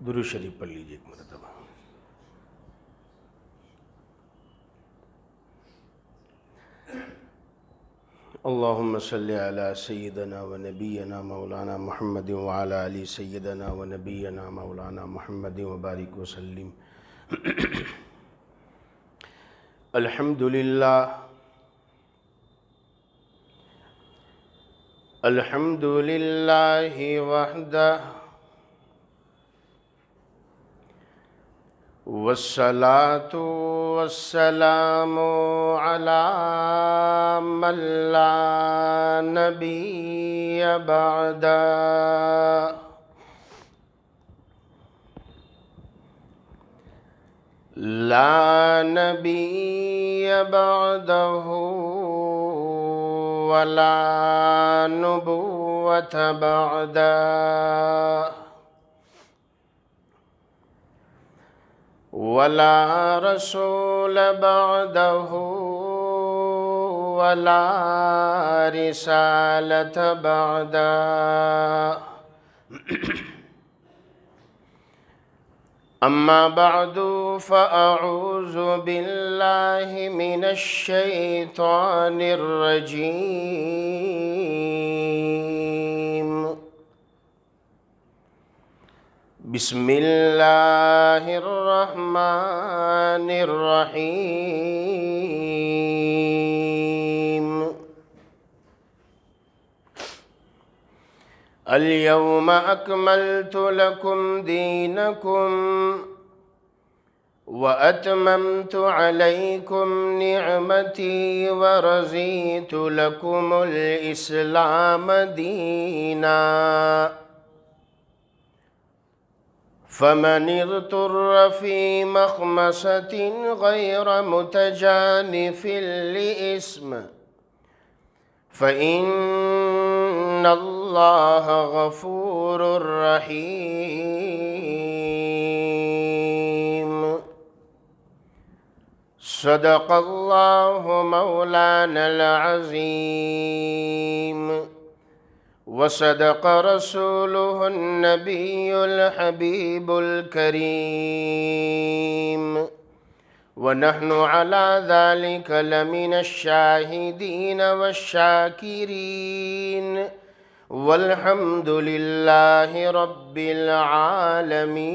درود شریف پڑھ لیجیے ایک مرتبہ۔ اللہم صلی علی سیدنا و نبینا مولانا محمد وعلی آل سیدنا و نبینا مولانا محمد وبارک وسلم۔ الحمدللہ الحمدللہ وحدہ والصلاة والسلام على من لا نبي بعده لا نبي بعده ولا نبوة بعده ولا رسول بعده ولا رسالة بعده أما بعد فأعوذ بالله من الشيطان الرجيم بسم اللہ الرحمن الرحیم اليوم اکملت لکم دینکم واتممت علیکم نعمتی ورضیت لکم الاسلام دینا فمن اضطر في مخمصة غير متجانف لإثم فإن الله غفور رحيم صدق الله مولانا العظيم وصدق رسوله النبي الحبيب الكريم ونحن على ذلك لمن الشاهدين والشاكرين والحمد لله رب العالمين۔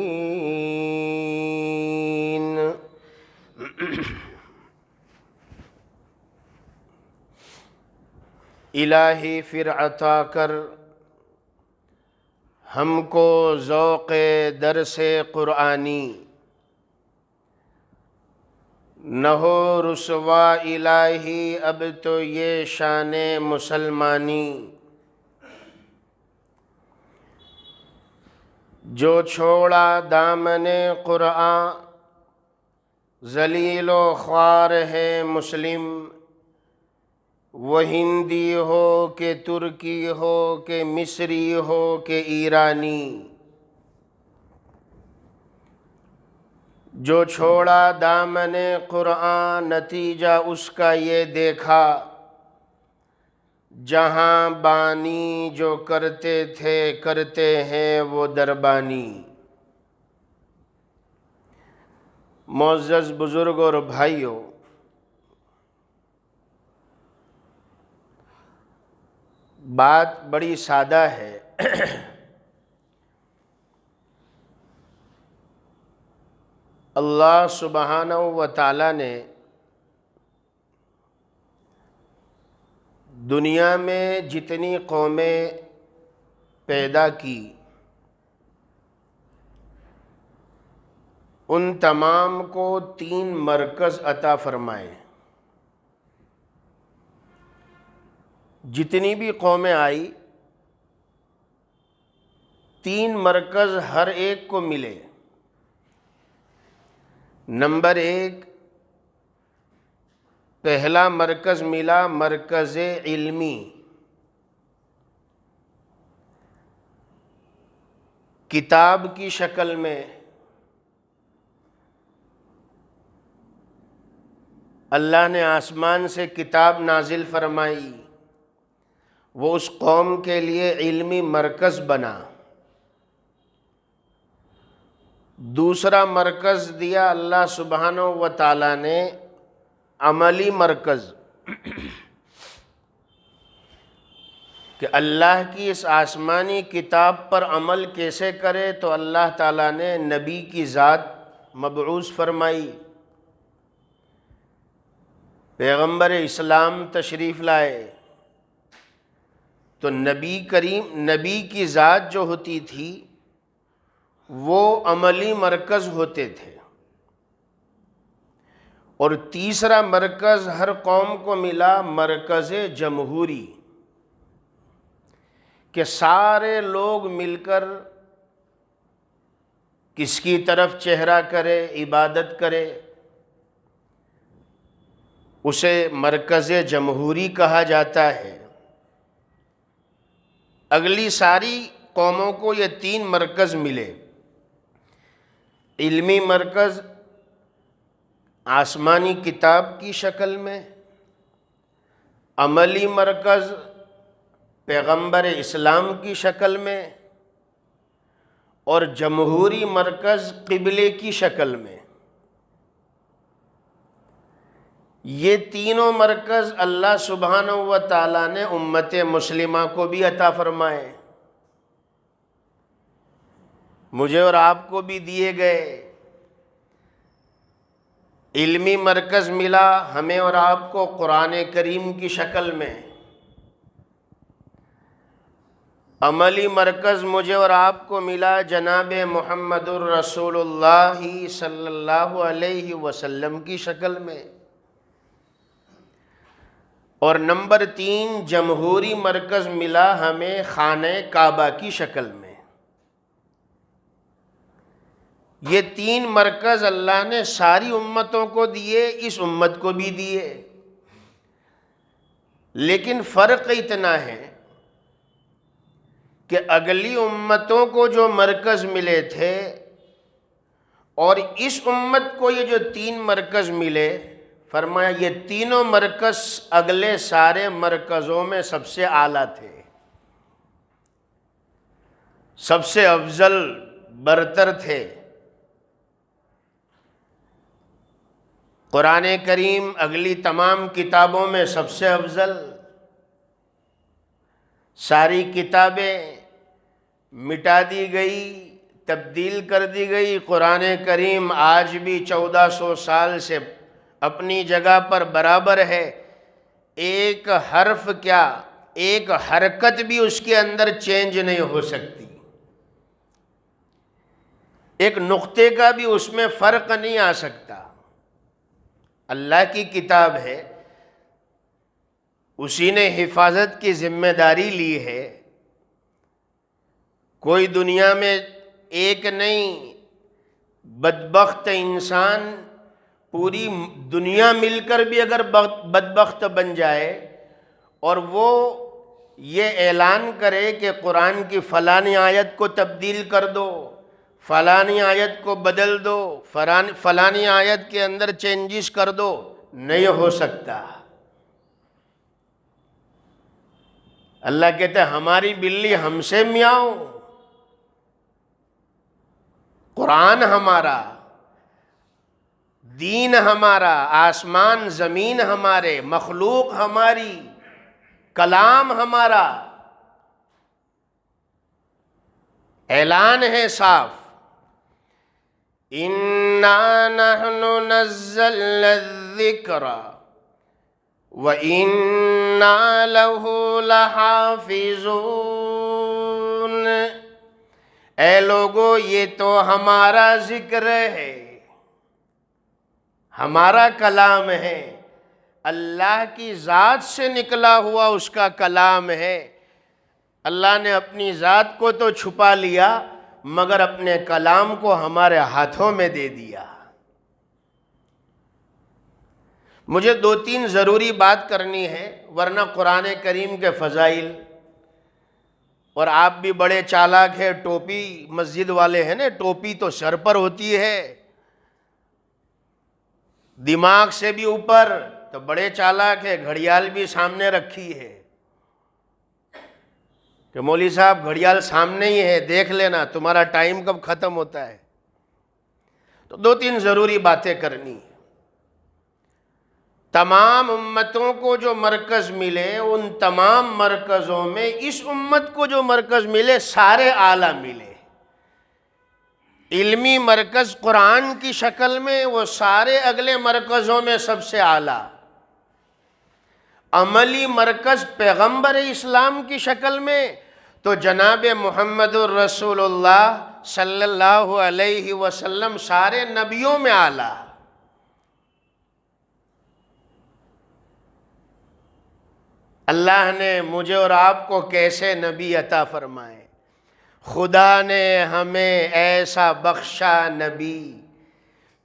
الہی پھر عطا کر ہم کو ذوق درس قرآنی، نہ ہو رسوا الہی اب تو یہ شان مسلمانی، جو چھوڑا دامن قرآن ذلیل و خوار ہے مسلم، وہ ہندی ہو کہ ترکی ہو کہ مصری ہو کہ ایرانی، جو چھوڑا دامن قرآن نتیجہ اس کا یہ دیکھا، جہاں بانی جو کرتے تھے کرتے ہیں وہ دربانی۔ معزز بزرگ اور بھائیوں، بات بڑی سادہ ہے۔ اللہ سبحانہ و تعالیٰ نے دنیا میں جتنی قومیں پیدا کی ان تمام کو 3 مرکز عطا فرمائے۔ جتنی بھی قومیں آئی 3 مرکز ہر ایک کو ملے۔ نمبر 1، پہلا مرکز ملا مرکز علمی، کتاب کی شکل میں اللہ نے آسمان سے کتاب نازل فرمائی، وہ اس قوم کے لیے علمی مرکز بنا۔ دوسرا مرکز دیا اللہ سبحانہ و تعالیٰ نے عملی مرکز، کہ اللہ کی اس آسمانی کتاب پر عمل کیسے کرے، تو اللہ تعالیٰ نے نبی کی ذات مبعوث فرمائی، پیغمبر اسلام تشریف لائے، تو نبی کی ذات جو ہوتی تھی وہ عملی مرکز ہوتے تھے۔ اور تیسرا مرکز ہر قوم کو ملا، مرکز جمہوری، کہ سارے لوگ مل کر کس کی طرف چہرہ کرے، عبادت کرے، اسے مرکز جمہوری کہا جاتا ہے۔ اگلی ساری قوموں کو یہ تین مرکز ملے، علمی مرکز آسمانی کتاب کی شکل میں، عملی مرکز پیغمبر اسلام کی شکل میں، اور جمہوری مرکز قبلے کی شکل میں۔ یہ تینوں مرکز اللہ سبحانہ و تعالیٰ نے امت مسلمہ کو بھی عطا فرمائے، مجھے اور آپ کو بھی دیے گئے۔ علمی مرکز ملا ہمیں اور آپ کو قرآن کریم کی شکل میں، عملی مرکز مجھے اور آپ کو ملا جناب محمد الرسول اللہ صلی اللہ علیہ وسلم کی شکل میں، اور نمبر 3 جمہوری مرکز ملا ہمیں خانہ کعبہ کی شکل میں۔ یہ تین مرکز اللہ نے ساری امتوں کو دیے، اس امت کو بھی دیے، لیکن فرق اتنا ہے کہ اگلی امتوں کو جو مرکز ملے تھے اور اس امت کو یہ جو تین مرکز ملے، فرمایا یہ تینوں مرکز اگلے سارے مرکزوں میں سب سے اعلیٰ تھے، سب سے افضل برتر تھے۔ قرآن کریم اگلی تمام کتابوں میں سب سے افضل، ساری کتابیں مٹا دی گئی، تبدیل کر دی گئی، قرآن کریم آج بھی 1400 سال سے اپنی جگہ پر برابر ہے، ایک حرف کیا، ایک حرکت بھی اس کے اندر چینج نہیں ہو سکتی، ایک نقطے کا بھی اس میں فرق نہیں آ سکتا۔ اللہ کی کتاب ہے، اسی نے حفاظت کی ذمہ داری لی ہے، کوئی دنیا میں ایک نہیں، بدبخت انسان پوری دنیا مل کر بھی اگر بدبخت بن جائے اور وہ یہ اعلان کرے کہ قرآن کی فلانی آیت کو تبدیل کر دو، فلانی آیت کو بدل دو، فلانی آیت کے اندر چینجز کر دو، نہیں ہو سکتا۔ اللہ کہتا ہے ہماری بلی ہم سے میاؤ، قرآن ہمارا، دین ہمارا، آسمان زمین ہمارے، مخلوق ہماری، کلام ہمارا، اعلان ہے صاف، اِنَّا نَحْنُ نَزَّلْنَا الذِّكْرَ وَإِنَّا لَهُ لَحَافِظُونَ۔ اے لوگو یہ تو ہمارا ذکر ہے، ہمارا کلام ہے، اللہ کی ذات سے نکلا ہوا اس کا کلام ہے۔ اللہ نے اپنی ذات کو تو چھپا لیا مگر اپنے کلام کو ہمارے ہاتھوں میں دے دیا۔ مجھے 2-3 ضروری بات کرنی ہے ورنہ قرآن کریم کے فضائل، اور آپ بھی بڑے چالاک ہیں، ٹوپی مسجد والے ہیں نا، ٹوپی تو سر پر ہوتی ہے، دماغ سے بھی اوپر، تو بڑے چالاک ہے، گھڑیال بھی سامنے رکھی ہے کہ مولوی صاحب گھڑیال سامنے ہی ہے، دیکھ لینا تمہارا ٹائم کب ختم ہوتا ہے۔ تو دو تین ضروری باتیں کرنی ہیں۔ تمام امتوں کو جو مرکز ملے، ان تمام مرکزوں میں اس امت کو جو مرکز ملے سارے اعلیٰ ملے۔ علمی مرکز قرآن کی شکل میں، وہ سارے اگلے مرکزوں میں سب سے اعلیٰ۔ عملی مرکز پیغمبر اسلام کی شکل میں تو جناب محمد الرسول اللہ صلی اللہ علیہ وسلم سارے نبیوں میں اعلیٰ۔ اللہ نے مجھے اور آپ کو کیسے نبی عطا فرمائے؟ خدا نے ہمیں ایسا بخشا نبی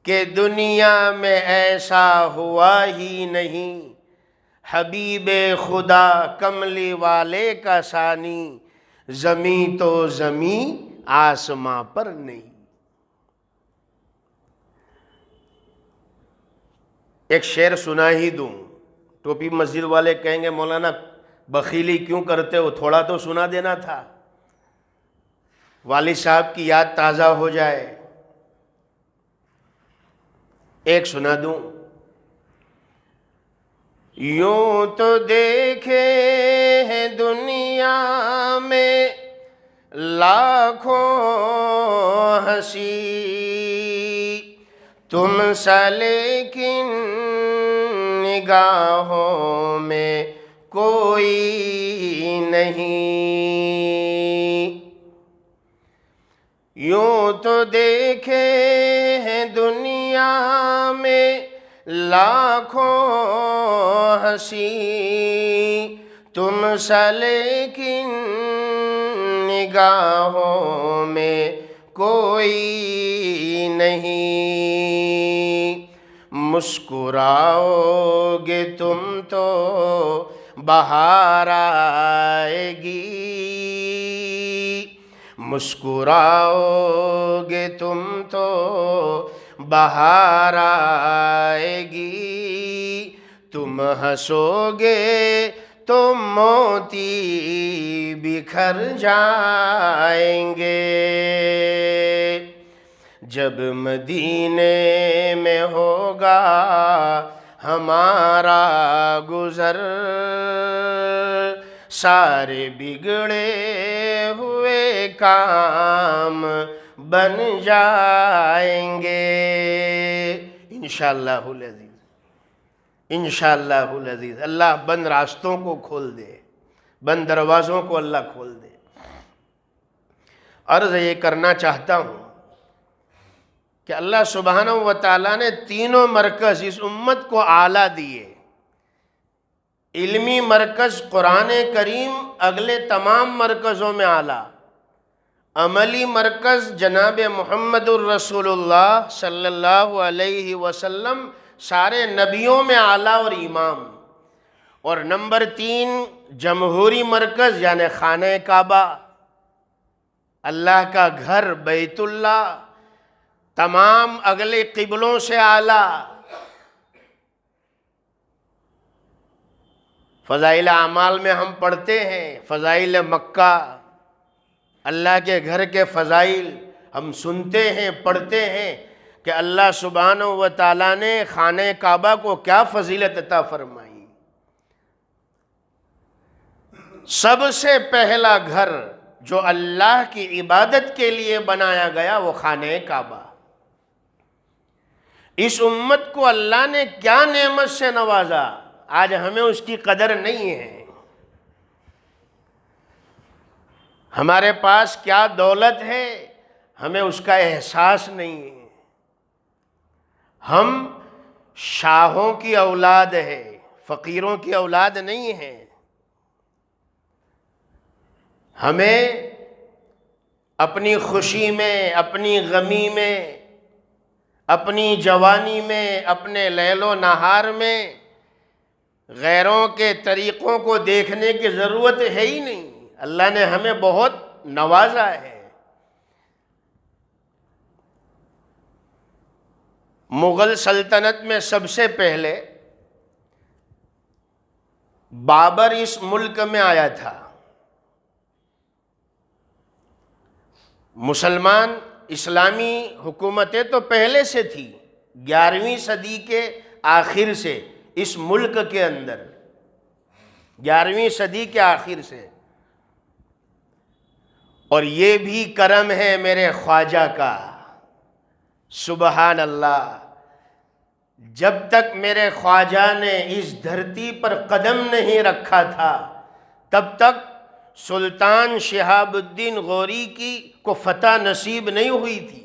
کہ دنیا میں ایسا ہوا ہی نہیں۔ حبیب خدا کملی والے کا ثانی، زمیں تو زمیں آسماں پر نہیں۔ ایک شعر سنا ہی دوں، ٹوپی مسجد والے کہیں گے مولانا بخیلی کیوں کرتے ہو، تھوڑا تو سنا دینا تھا، والد صاحب کی یاد تازہ ہو جائے۔ ایک سنا دوں۔ یوں تو دیکھے ہیں دنیا میں لاکھوں ہنسی، تم سا لیکن نگاہوں میں کوئی نہیں۔ یوں تو دیکھے ہیں دنیا میں لاکھوں ہنسی، تم سا لیکن نگاہوں میں کوئی نہیں۔ مسکراؤ گے تم تو بہار آئے گی، مسکراؤ گے تم تو بہار آئے گی، تم ہنسو گے تو موتی بکھر جائیں گے۔ جب مدینے میں ہوگا ہمارا گزر، سارے بگڑے ہوئے کام بن جائیں گے انشاءاللہ العزیز، انشاءاللہ العزیز۔ اللہ بند راستوں کو کھول دے، بند دروازوں کو اللہ کھول دے۔ عرض یہ کرنا چاہتا ہوں کہ اللہ سبحانہ و تعالیٰ نے تینوں مرکز اس امت کو اعلیٰ دیے۔ علمی مرکز قرآن کریم اگلے تمام مرکزوں میں اعلیٰ، عملی مرکز جناب محمد الرسول اللہ صلی اللہ علیہ وسلم سارے نبیوں میں اعلیٰ اور امام، اور نمبر 3 جمہوری مرکز یعنی خانہ کعبہ، اللہ کا گھر بیت اللہ، تمام اگلے قبلوں سے اعلیٰ۔ فضائل اعمال میں ہم پڑھتے ہیں فضائل مکہ، اللہ کے گھر کے فضائل ہم سنتے ہیں پڑھتے ہیں کہ اللہ سبحانہ و تعالیٰ نے خانہ کعبہ کو کیا فضیلت عطا فرمائی۔ سب سے پہلا گھر جو اللہ کی عبادت کے لیے بنایا گیا وہ خانہ کعبہ۔ اس امت کو اللہ نے کیا نعمت سے نوازا، آج ہمیں اس کی قدر نہیں ہے۔ ہمارے پاس کیا دولت ہے، ہمیں اس کا احساس نہیں ہے۔ ہم شاہوں کی اولاد ہے، فقیروں کی اولاد نہیں ہے۔ ہمیں اپنی خوشی میں، اپنی غمی میں، اپنی جوانی میں، اپنے لیل و نہار میں غیروں کے طریقوں کو دیکھنے کی ضرورت ہے ہی نہیں۔ اللہ نے ہمیں بہت نوازا ہے۔ مغل سلطنت میں سب سے پہلے بابر اس ملک میں آیا تھا۔ مسلمان اسلامی حکومتیں تو پہلے سے تھی، 11ویں صدی کے آخر سے اس ملک کے اندر، 11ویں صدی کے آخر سے. اور یہ بھی کرم ہے میرے خواجہ کا، سبحان اللہ. جب تک میرے خواجہ نے اس دھرتی پر قدم نہیں رکھا تھا تب تک سلطان شہاب الدین غوری کو فتح نصیب نہیں ہوئی تھی.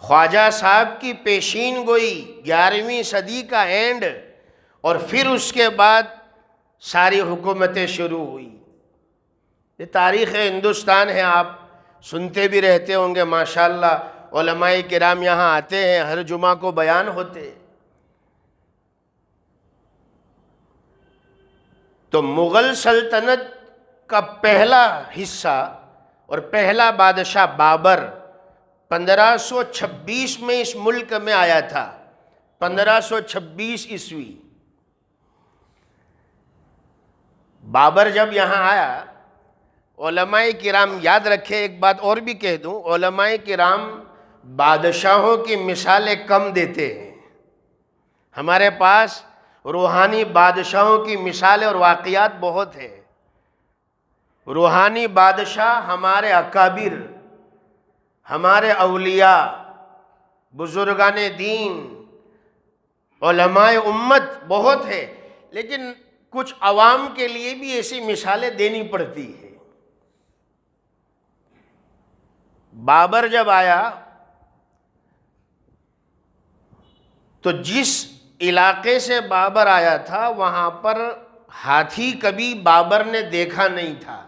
خواجہ صاحب کی پیشین گوئی 11ویں صدی کا اینڈ، اور پھر اس کے بعد ساری حکومتیں شروع ہوئی. یہ تاریخ ہندوستان ہے، آپ سنتے بھی رہتے ہوں گے. ماشاءاللہ علماء کرام یہاں آتے ہیں، ہر جمعہ کو بیان ہوتے. تو مغل سلطنت کا پہلا حصہ اور پہلا بادشاہ بابر 1526 میں اس ملک میں آیا تھا. 1526 عیسوی بابر جب یہاں آیا، علماء کرام یاد رکھے، ایک بات اور بھی کہہ دوں، علماء کرام بادشاہوں کی مثالیں کم دیتے ہیں. ہمارے پاس روحانی بادشاہوں کی مثالیں اور واقعات بہت ہیں. روحانی بادشاہ ہمارے اکابر، ہمارے اولیاء، بزرگان دین، علماء امت بہت ہے، لیکن کچھ عوام کے لیے بھی ایسی مثالیں دینی پڑتی ہے. بابر جب آیا تو جس علاقے سے بابر آیا تھا وہاں پر ہاتھی کبھی بابر نے دیکھا نہیں تھا،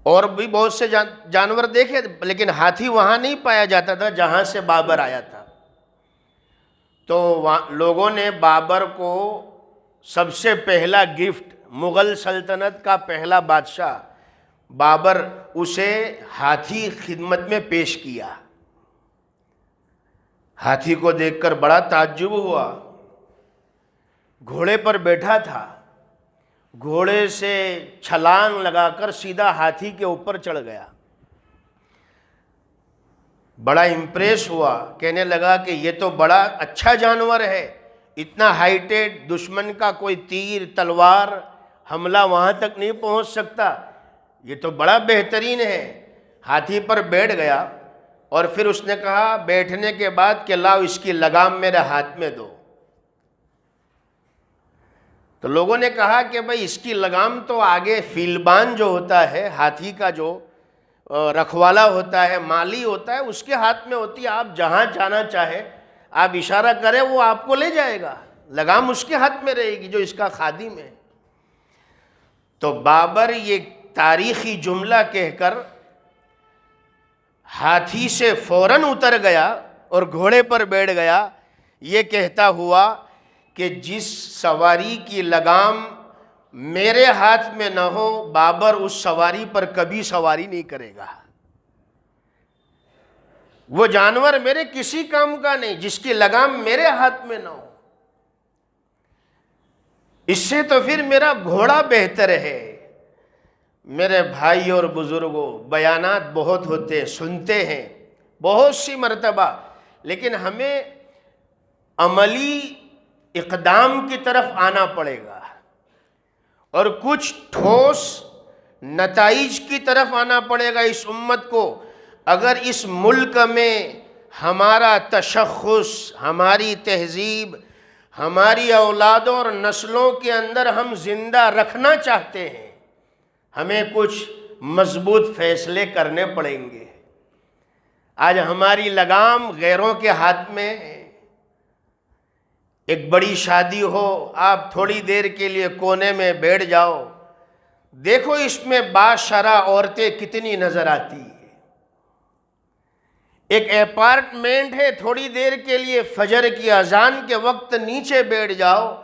اور بھی بہت سے جانور دیکھے، لیکن ہاتھی وہاں نہیں پایا جاتا تھا جہاں سے بابر آیا تھا. تو لوگوں نے بابر کو سب سے پہلا گفٹ، مغل سلطنت کا پہلا بادشاہ بابر، اسے ہاتھی خدمت میں پیش کیا. ہاتھی کو دیکھ کر بڑا تعجب ہوا. گھوڑے پر بیٹھا تھا، گھوڑے سے چھلانگ لگا کر سیدھا ہاتھی کے اوپر چڑھ گیا. بڑا امپریس ہوا، کہنے لگا کہ یہ تو بڑا اچھا جانور ہے، اتنا ہائٹیڈ، دشمن کا کوئی تیر تلوار حملہ وہاں تک نہیں پہنچ سکتا، یہ تو بڑا بہترین ہے. ہاتھی پر بیٹھ گیا اور پھر اس نے کہا بیٹھنے کے بعد کہ لاؤ اس کی لگام میرے ہاتھ میں دو. تو لوگوں نے کہا کہ بھئی اس کی لگام تو آگے فیلبان جو ہوتا ہے، ہاتھی کا جو رکھوالا ہوتا ہے، مالی ہوتا ہے، اس کے ہاتھ میں ہوتی ہے. آپ جہاں جانا چاہے آپ اشارہ کریں وہ آپ کو لے جائے گا، لگام اس کے ہاتھ میں رہے گی جو اس کا خادم ہے. تو بابر یہ تاریخی جملہ کہہ کر ہاتھی سے فوراً اتر گیا اور گھوڑے پر بیٹھ گیا، یہ کہتا ہوا کہ جس سواری کی لگام میرے ہاتھ میں نہ ہو بابر اس سواری پر کبھی سواری نہیں کرے گا. وہ جانور میرے کسی کام کا نہیں جس کی لگام میرے ہاتھ میں نہ ہو. اس سے تو پھر میرا گھوڑا بہتر ہے. میرے بھائی اور بزرگوں، بیانات بہت ہوتے ہیں، سنتے ہیں بہت سی مرتبہ، لیکن ہمیں عملی اقدام کی طرف آنا پڑے گا اور کچھ ٹھوس نتائج کی طرف آنا پڑے گا اس امت کو. اگر اس ملک میں ہمارا تشخص، ہماری تہذیب، ہماری اولادوں اور نسلوں کے اندر ہم زندہ رکھنا چاہتے ہیں، ہمیں کچھ مضبوط فیصلے کرنے پڑیں گے. آج ہماری لگام غیروں کے ہاتھ میں ہے. ایک بڑی شادی ہو، آپ تھوڑی دیر کے لیے کونے میں بیٹھ جاؤ، دیکھو اس میں باشرح عورتیں کتنی نظر آتی ہیں. ایک اپارٹمنٹ ہے، تھوڑی دیر کے لیے فجر کی اذان کے وقت نیچے بیٹھ جاؤ،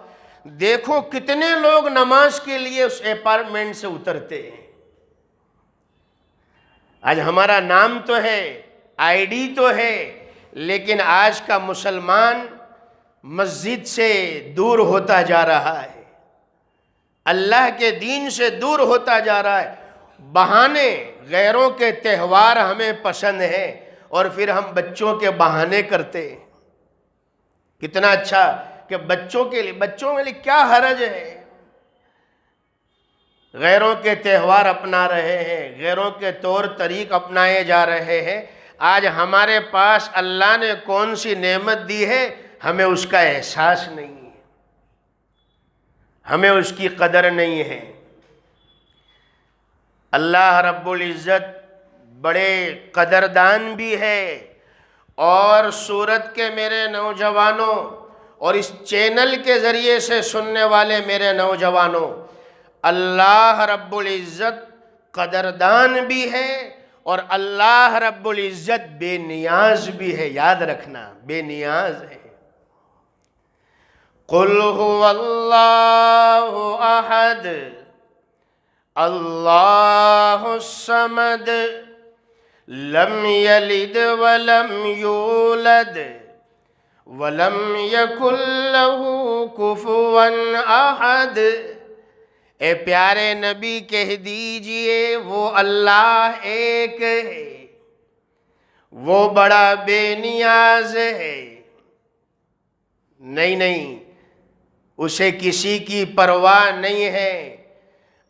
دیکھو کتنے لوگ نماز کے لیے اس اپارٹمنٹ سے اترتے ہیں. آج ہمارا نام تو ہے، آئی ڈی تو ہے، لیکن آج کا مسلمان مسجد سے دور ہوتا جا رہا ہے. اللہ کے دین سے دور ہوتا جا رہا ہے. بہانے، غیروں کے تہوار ہمیں پسند ہیں اور پھر ہم بچوں کے بہانے کرتے ہیں. کتنا اچھا کہ بچوں کے لیے کیا حرج ہے. غیروں کے تہوار اپنا رہے ہیں، غیروں کے طور طریق اپنائے جا رہے ہیں. آج ہمارے پاس اللہ نے کون سی نعمت دی ہے، ہمیں اس کا احساس نہیں ہے، ہمیں اس کی قدر نہیں ہے. اللہ رب العزت بڑے قدردان بھی ہے. اور سورت کے میرے نوجوانوں اور اس چینل کے ذریعے سے سننے والے میرے نوجوانوں، اللہ رب العزت قدردان بھی ہے اور اللہ رب العزت بے نیاز بھی ہے. یاد رکھنا، بے نیاز ہے. قُلْ هُوَ اللَّهُ أَحَدٌ اللَّهُ الصَّمَدُ لَمْ يَلِدْ وَلَمْ يُولَدْ وَلَمْ يَكُنْ لَهُ كُفُوًا أَحَدٌ. اے پیارے نبی کہہ دیجئے وہ اللہ ایک ہے، وہ بڑا بے نیاز ہے. نہیں، اسے کسی کی پرواہ نہیں ہے.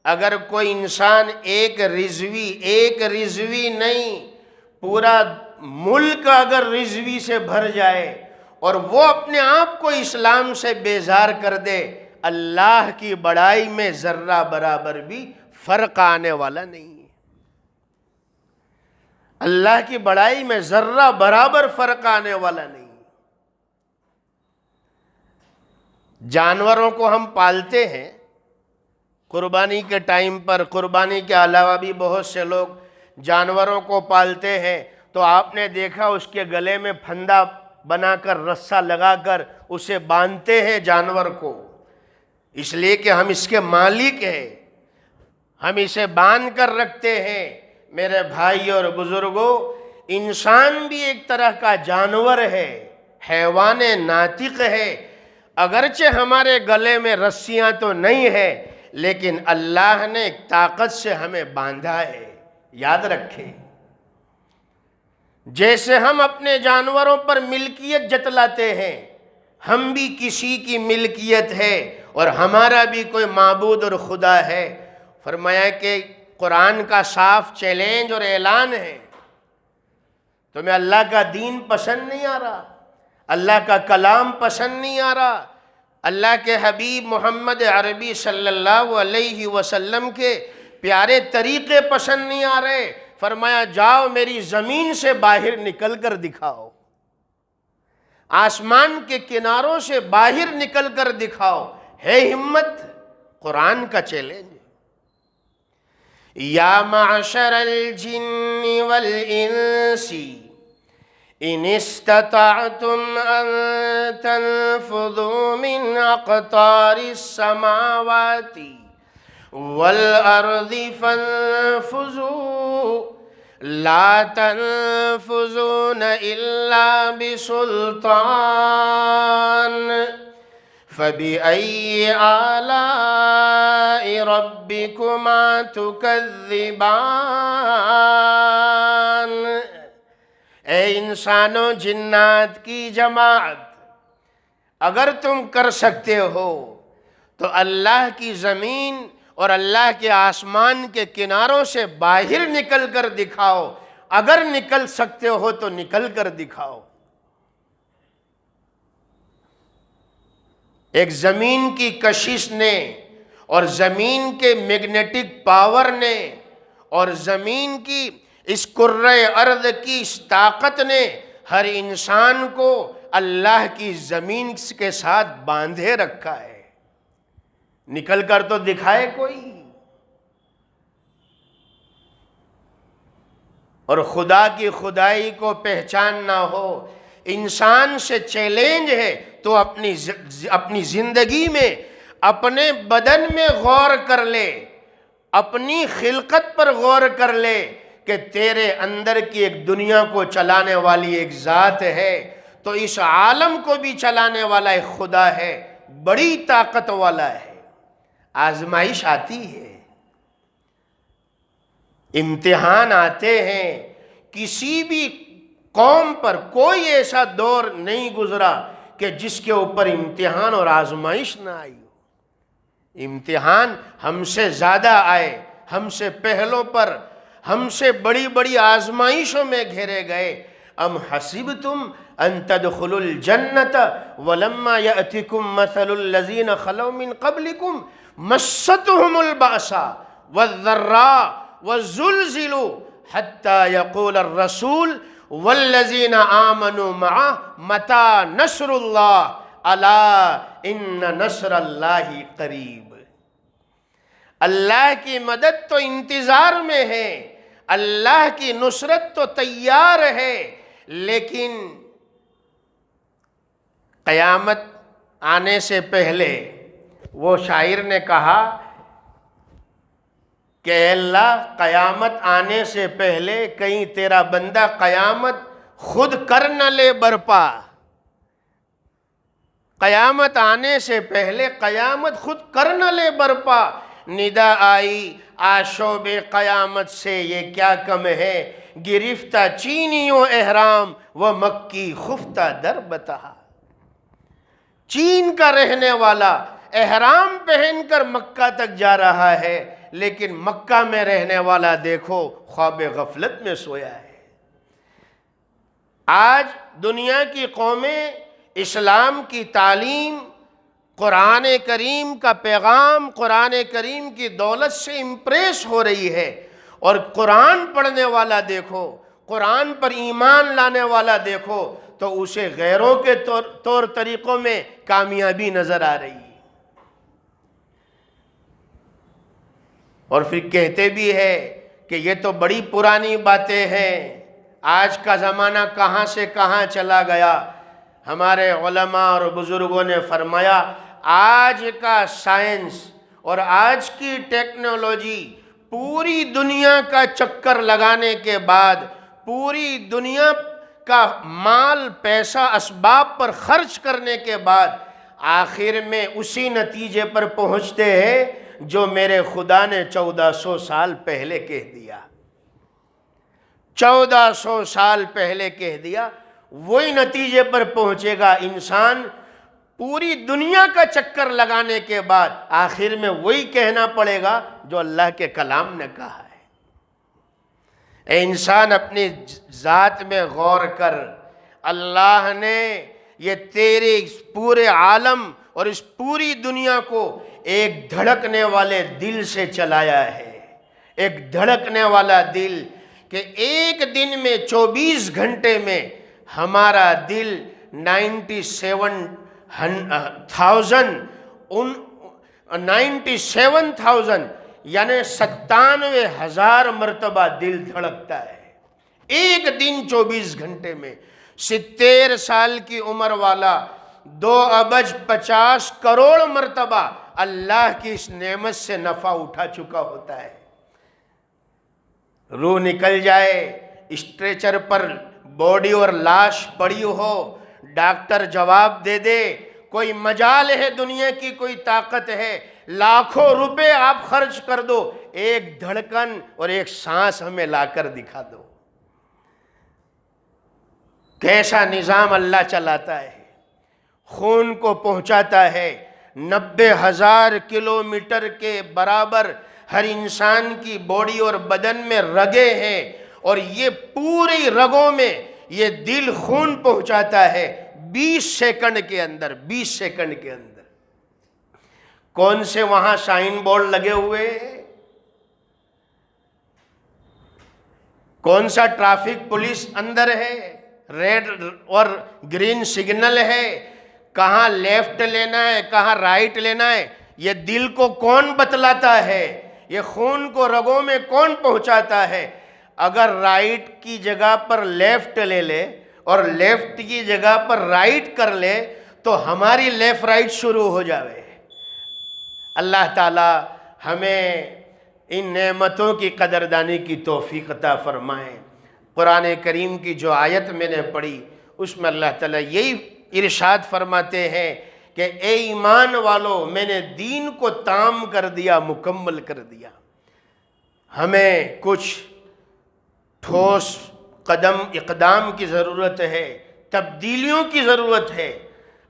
اگر کوئی انسان ایک رضوی نہیں، پورا ملک اگر رضوی سے بھر جائے اور وہ اپنے آپ کو اسلام سے بیزار کر دے، اللہ کی بڑائی میں ذرہ برابر بھی فرق آنے والا نہیں ہے. اللہ کی بڑائی میں ذرہ برابر فرق آنے والا نہیں. جانوروں کو ہم پالتے ہیں قربانی کے ٹائم پر. قربانی کے علاوہ بھی بہت سے لوگ جانوروں کو پالتے ہیں. تو آپ نے دیکھا اس کے گلے میں پھندا بنا کر رسہ لگا کر اسے باندھتے ہیں جانور کو، اس لیے کہ ہم اس کے مالک ہیں، ہم اسے باندھ کر رکھتے ہیں. میرے بھائی اور بزرگوں، انسان بھی ایک طرح کا جانور ہے، حیوان ناطق ہے. اگرچہ ہمارے گلے میں رسیاں تو نہیں ہیں، لیکن اللہ نے ایک طاقت سے ہمیں باندھا ہے. یاد رکھیں، جیسے ہم اپنے جانوروں پر ملکیت جتلاتے ہیں، ہم بھی کسی کی ملکیت ہے اور ہمارا بھی کوئی معبود اور خدا ہے. فرمایا کہ قرآن کا صاف چیلنج اور اعلان ہے، تمہیں اللہ کا دین پسند نہیں آ رہا، اللہ کا کلام پسند نہیں آ رہا، اللہ کے حبیب محمد عربی صلی اللہ علیہ وسلم کے پیارے طریقے پسند نہیں آ رہے. فرمایا جاؤ میری زمین سے باہر نکل کر دکھاؤ، آسمان کے کناروں سے باہر نکل کر دکھاؤ. ہے ہمت؟ قرآن کا چیلنج. یا معشر الجن والانس ان استطعتم ان تنفذوا من اقطار السماوات والارض فانفذوا لا تنفذون الا بسلطان فبأي آلاء ربكما تكذبان. اے انسانوں جنات کی جماعت، اگر تم کر سکتے ہو تو اللہ کی زمین اور اللہ کے آسمان کے کناروں سے باہر نکل کر دکھاؤ. اگر نکل سکتے ہو تو نکل کر دکھاؤ. ایک زمین کی کشش نے اور زمین کے میگنیٹک پاور نے اور زمین کی اس کرۂ ارض کی اس طاقت نے ہر انسان کو اللہ کی زمین کے ساتھ باندھے رکھا ہے. نکل کر تو دکھائے کوئی. اور خدا کی خدائی کو پہچان نہ ہو. انسان سے چیلنج ہے تو اپنی زندگی میں اپنے بدن میں غور کر لے، اپنی خلقت پر غور کر لے کہ تیرے اندر کی ایک دنیا کو چلانے والی ایک ذات ہے، تو اس عالم کو بھی چلانے والا ایک خدا ہے، بڑی طاقت والا ہے. آزمائش آتی ہے، امتحان آتے ہیں۔ کسی بھی قوم پر کوئی ایسا دور نہیں گزرا کہ جس کے اوپر امتحان اور آزمائش نہ آئی ہو۔ امتحان ہم سے زیادہ آئے، ہم سے پہلوں پر ہم سے بڑی بڑی آزمائشوں میں گھیرے گئے۔ ام حسبتم ان تدخلوا الجنت ولما یأتکم مثل الذین خلوا من قبلکم مستهم البأساء والضراء والزلزلوا حتى يقول الرسول والذین آمنوا معه متى نصر اللہ الا ان نصر اللہ قریب۔ اللہ کی مدد تو انتظار میں ہے، اللہ کی نصرت تو تیار ہے، لیکن قیامت آنے سے پہلے وہ شاعر نے کہا کہ اے اللہ قیامت آنے سے پہلے کہیں تیرا بندہ قیامت خود کر نہ لے برپا۔ قیامت آنے سے پہلے قیامت خود کر نہ لے برپا۔ ندا آئی آشوب قیامت سے یہ کیا کم ہے، گرفتہ چینیوں احرام و مکی خفتہ در بتا۔ چین کا رہنے والا احرام پہن کر مکہ تک جا رہا ہے، لیکن مکہ میں رہنے والا دیکھو خواب غفلت میں سویا ہے۔ آج دنیا کی قومیں اسلام کی تعلیم، قرآن کریم کا پیغام، قرآن کریم کی دولت سے امپریس ہو رہی ہے، اور قرآن پڑھنے والا دیکھو، قرآن پر ایمان لانے والا دیکھو تو اسے غیروں کے طور طریقوں میں کامیابی نظر آ رہی ہے۔ اور پھر کہتے بھی ہے کہ یہ تو بڑی پرانی باتیں ہیں، آج کا زمانہ کہاں سے کہاں چلا گیا۔ ہمارے علماء اور بزرگوں نے فرمایا آج کا سائنس اور آج کی ٹیکنالوجی پوری دنیا کا چکر لگانے کے بعد، پوری دنیا کا مال پیسہ اسباب پر خرچ کرنے کے بعد آخر میں اسی نتیجے پر پہنچتے ہیں جو میرے خدا نے 1400 سال پہلے کہہ دیا۔ 1400 سال پہلے کہہ دیا، وہی نتیجے پر پہنچے گا انسان۔ پوری دنیا کا چکر لگانے کے بعد آخر میں وہی کہنا پڑے گا جو اللہ کے کلام نے کہا ہے۔ اے انسان اپنی ذات میں غور کر، اللہ نے یہ تیرے اس پورے عالم اور اس پوری دنیا کو ایک دھڑکنے والے دل سے چلایا ہے۔ ایک دھڑکنے والا دل کہ ایک دن میں 24 گھنٹے میں ہمارا دل 97,000 یعنی 97,000 مرتبہ دل دھڑکتا ہے ایک دن 24 گھنٹے میں۔ 70 سال کی عمر والا 2,50 کروڑ مرتبہ اللہ کی اس نعمت سے نفع اٹھا چکا ہوتا ہے۔ روح نکل جائے، اسٹریچر پر باڈی اور لاش پڑی ہو، ڈاکٹر جواب دے دے کوئی مجال ہے دنیا کی، کوئی طاقت ہے، لاکھوں روپے آپ خرچ کر دو، ایک دھڑکن اور ایک سانس ہمیں لا کر دکھا دو۔ کیسا نظام اللہ چلاتا ہے، خون کو پہنچاتا ہے 90,000 کلومیٹر کے برابر ہر انسان کی باڈی اور بدن میں رگیں ہیں، اور یہ پوری رگوں میں یہ دل خون پہنچاتا ہے 20 سیکنڈ کے اندر۔ 20 سیکنڈ کے اندر کون سے وہاں سائن بورڈ لگے ہوئے ہیں؟ کون سا ٹریفک پولیس اندر ہے؟ ریڈ اور گرین سگنل ہے، کہاں لیفٹ لینا ہے کہاں رائٹ لینا ہے، یہ دل کو کون بتلاتا ہے؟ یہ خون کو رگوں میں کون پہنچاتا ہے؟ اگر رائٹ کی جگہ پر لیفٹ لے لے اور لیفٹ کی جگہ پر رائٹ کر لے تو ہماری لیفٹ رائٹ شروع ہو جاوے۔ اللہ تعالی ہمیں ان نعمتوں کی قدردانی کی توفیق عطا فرمائے۔ قرآن کریم کی جو آیت میں نے پڑھی اس میں اللہ تعالیٰ یہی ارشاد فرماتے ہیں کہ اے ایمان والو، میں نے دین کو تام کر دیا، مکمل کر دیا۔ ہمیں کچھ ٹھوس اقدام کی ضرورت ہے، تبدیلیوں کی ضرورت ہے۔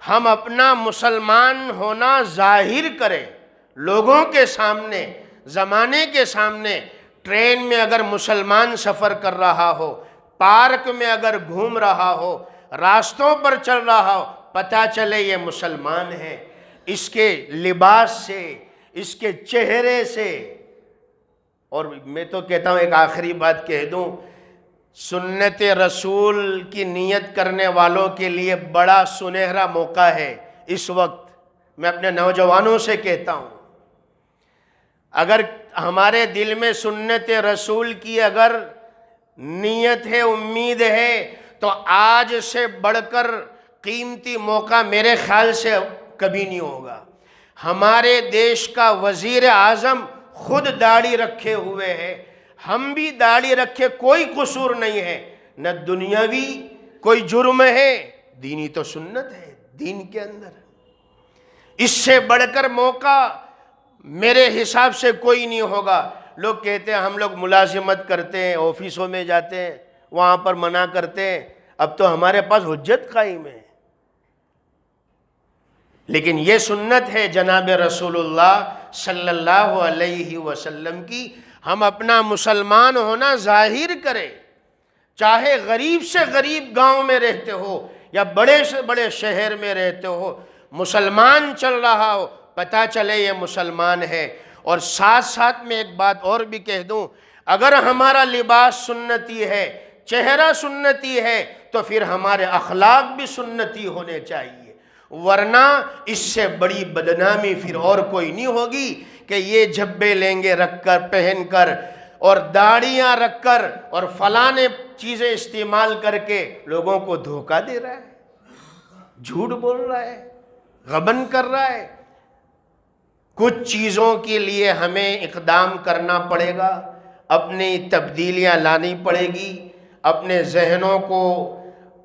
ہم اپنا مسلمان ہونا ظاہر کریں لوگوں کے سامنے، زمانے کے سامنے۔ ٹرین میں اگر مسلمان سفر کر رہا ہو، پارک میں اگر گھوم رہا ہو، راستوں پر چل رہا ہو، پتہ چلے یہ مسلمان ہے، اس کے لباس سے، اس کے چہرے سے۔ اور میں تو کہتا ہوں، ایک آخری بات کہہ دوں، سنت رسول کی نیت کرنے والوں کے لیے بڑا سنہرا موقع ہے اس وقت۔ میں اپنے نوجوانوں سے کہتا ہوں، اگر ہمارے دل میں سنت رسول کی اگر نیت ہے، امید ہے، تو آج سے بڑھ کر قیمتی موقع میرے خیال سے کبھی نہیں ہوگا۔ ہمارے دیش کا وزیر اعظم خود داڑھی رکھے ہوئے ہے، ہم بھی داڑھی رکھے، کوئی قصور نہیں ہے، نہ دنیاوی کوئی جرم ہے، دینی تو سنت ہے دین کے اندر۔ اس سے بڑھ کر موقع میرے حساب سے کوئی نہیں ہوگا۔ لوگ کہتے ہیں ہم لوگ ملازمت کرتے ہیں، آفسوں میں جاتے ہیں، وہاں پر منع کرتے ہیں، اب تو ہمارے پاس حجت قائم ہے۔ لیکن یہ سنت ہے جناب رسول اللہ صلی اللہ علیہ وسلم کی، ہم اپنا مسلمان ہونا ظاہر کریں، چاہے غریب سے غریب گاؤں میں رہتے ہو یا بڑے سے بڑے شہر میں رہتے ہو، مسلمان چل رہا ہو، پتہ چلے یہ مسلمان ہے۔ اور ساتھ ساتھ میں ایک بات اور بھی کہہ دوں، اگر ہمارا لباس سنتی ہے، چہرہ سنتی ہے، تو پھر ہمارے اخلاق بھی سنتی ہونے چاہیے، ورنہ اس سے بڑی بدنامی پھر اور کوئی نہیں ہوگی کہ یہ جھبے لیں گے رکھ کر، پہن کر، اور داڑیاں رکھ کر، اور فلانے چیزیں استعمال کر کے لوگوں کو دھوکہ دے رہا ہے، جھوٹ بول رہا ہے، غبن کر رہا ہے۔ کچھ چیزوں کے لیے ہمیں اقدام کرنا پڑے گا، اپنی تبدیلیاں لانی پڑے گی، اپنے ذہنوں کو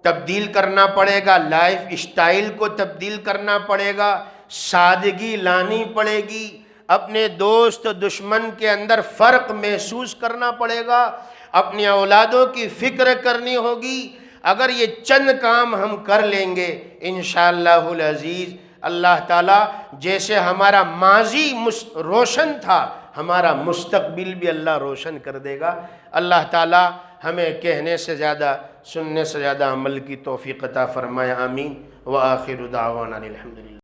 تبدیل کرنا پڑے گا، لائف اسٹائل کو تبدیل کرنا پڑے گا، سادگی لانی پڑے گی، اپنے دوست دشمن کے اندر فرق محسوس کرنا پڑے گا، اپنی اولادوں کی فکر کرنی ہوگی۔ اگر یہ چند کام ہم کر لیں گے انشاءاللہ العزیز، اللہ تعالیٰ جیسے ہمارا ماضی روشن تھا، ہمارا مستقبل بھی اللہ روشن کر دے گا۔ اللہ تعالیٰ ہمیں کہنے سے زیادہ، سننے سے زیادہ عمل کی توفیق عطا فرمائے، آمین۔ وآخر دعوانا الحمدللہ۔